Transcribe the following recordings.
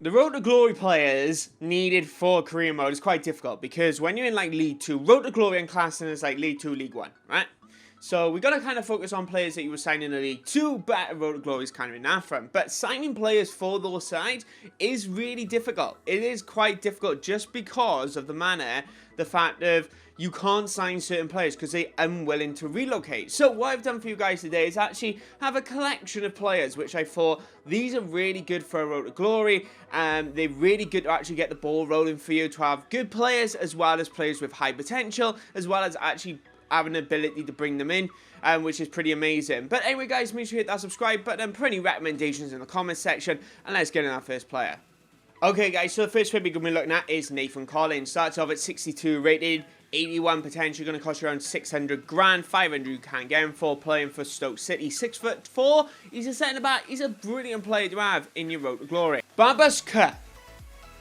The Road to Glory players needed for career mode is quite difficult because when you're in like League 2, Road to Glory and classing is like League 2, League 1, right? So we got to kind of focus on players that you were signing in League 2, but Road to Glory is kind of in that front. But signing players for those sides is really difficult. It is quite difficult just because of the manner, the fact of you can't sign certain players because they're unwilling to relocate. So what I've done for you guys today is actually have a collection of players which I thought these are really good for a Road to Glory. They're really good to actually get the ball rolling for you, to have good players as well as players with high potential, as well as actually have an ability to bring them in, which is pretty amazing. But anyway guys, make sure you hit that subscribe button, put any recommendations in the comments section, and let's get in our first player. Okay guys, so the first player we're going to be looking at is Nathan Collins. Starts off at 62 rated, 81 potential, going to cost you around 600 grand, 500 you can't get him for, playing for Stoke City. 6'4", he's a centre back, he's a brilliant player to have in your Road to Glory. Babushka,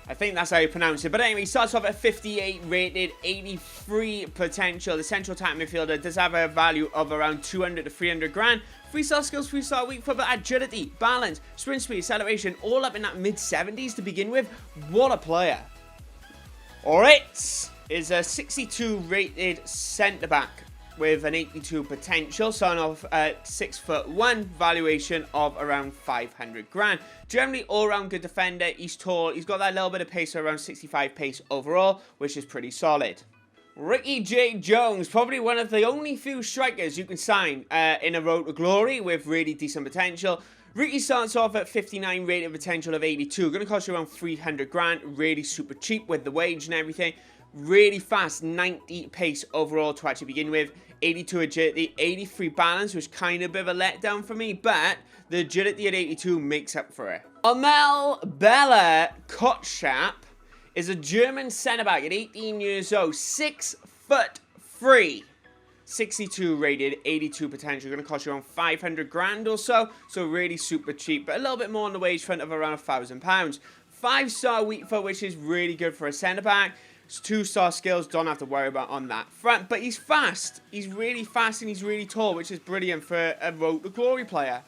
I think that's how you pronounce it. But anyway, he starts off at 58 rated, 83 potential. The central attack midfielder does have a value of around 200 to 300 grand. 3-star skills, 3-star weak foot, but agility, balance, sprint speed, acceleration, all up in that mid-70s to begin with. What a player. Alright, is a 62 rated centre back with an 82 potential, starting off at 6'1", valuation of around 500 grand. Generally all-round good defender, he's tall, he's got that little bit of pace, so around 65 pace overall, which is pretty solid. Ricky J. Jones, probably one of the only few strikers you can sign in a Road to Glory with really decent potential. Ricky starts off at 59 rated potential of 82, going to cost you around 300 grand, really super cheap with the wage and everything. Really fast, 90 pace overall to actually begin with. 82 agility, 83 balance, which kind of a bit of a letdown for me, but the agility at 82 makes up for it. Amel Bella Kotschap is a German centre-back at 18 years old, 6'3", 62 rated, 82 potential, going to cost you around 500 grand or so, so really super cheap, but a little bit more on the wage front of around £1,000. 5-star weak foot, which is really good for a centre-back. 2-star skills, don't have to worry about on that front, but he's fast. He's really fast and he's really tall, which is brilliant for a Road to Glory player.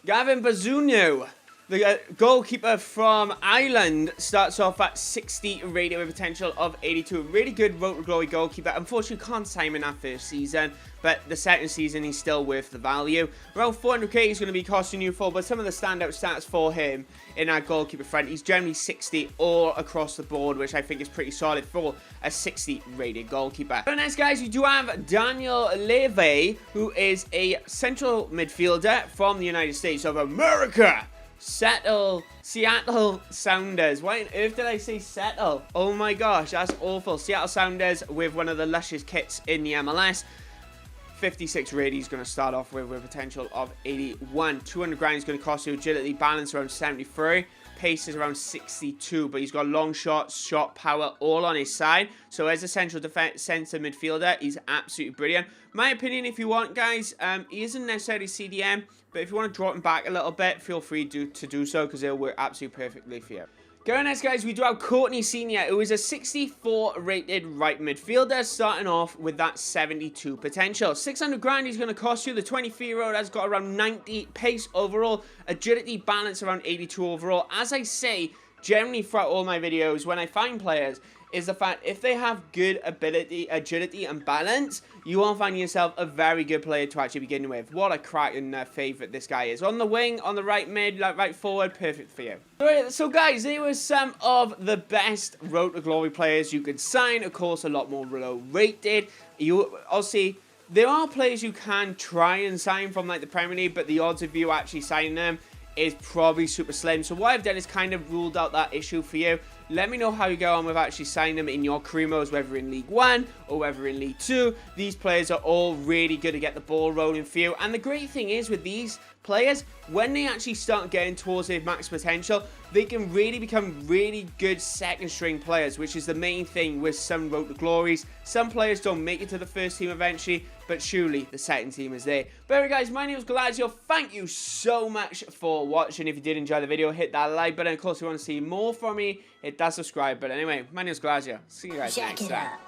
Gavin Bazunu, the goalkeeper from Ireland, starts off at 60 rated with potential of 82. Really good Road to Glory goalkeeper. Unfortunately, can't sign him in that first season, but the second season he's still worth the value. Around 400k he's going to be costing you for, but some of the standout stats for him in our goalkeeper front, he's generally 60 all across the board, which I think is pretty solid for a 60 rated goalkeeper. So next guys, you do have Daniel Levy, who is a central midfielder from the United States of America. Seattle Sounders. Why on earth did I say Settle? Oh my gosh, that's awful. Seattle Sounders with one of the luscious kits in the MLS. 56 rated he's going to start off with a potential of 81. 200 grand is going to cost you. Agility, balance around 73. Pace is around 62, but he's got long shots, shot power all on his side. So as a central defense center midfielder, he's absolutely brilliant. My opinion, if you want, guys, he isn't necessarily CDM, but if you want to drop him back a little bit, feel free to do so because it'll work absolutely perfectly for you. Going next, guys, we do have Courtney Senior, who is a 64 rated right midfielder, starting off with that 72 potential. 600 grand he's going to cost you. The 23-year-old has got around 90 pace overall, agility, balance around 82 overall. As I say, generally throughout all my videos, when I find players, is the fact if they have good ability, agility, and balance, you will find yourself a very good player to actually begin with. What a cracking favourite this guy is. On the wing, on the right mid, like right forward, perfect for you. So guys, there were some of the best Road to Glory players you could sign. Of course, a lot more low rated. Obviously, there are players you can try and sign from like the Premier League, but the odds of you actually signing them is probably super slim. So what I've done is kind of ruled out that issue for you. Let me know how you go on with actually signing them in your career modes, whether in League 1 or whether in League 2. These players are all really good to get the ball rolling for you. And the great thing is with these players, when they actually start getting towards their max potential, they can really become really good second string players, which is the main thing with some Road to Glories. Some players don't make it to the first team eventually, but surely the second team is there. But anyway guys, my name is Goalazio. Thank you so much for watching. If you did enjoy the video, hit that like button. Of course, if you want to see more from me, hit that subscribe button. Anyway, my name is Goalazio. See you guys next time.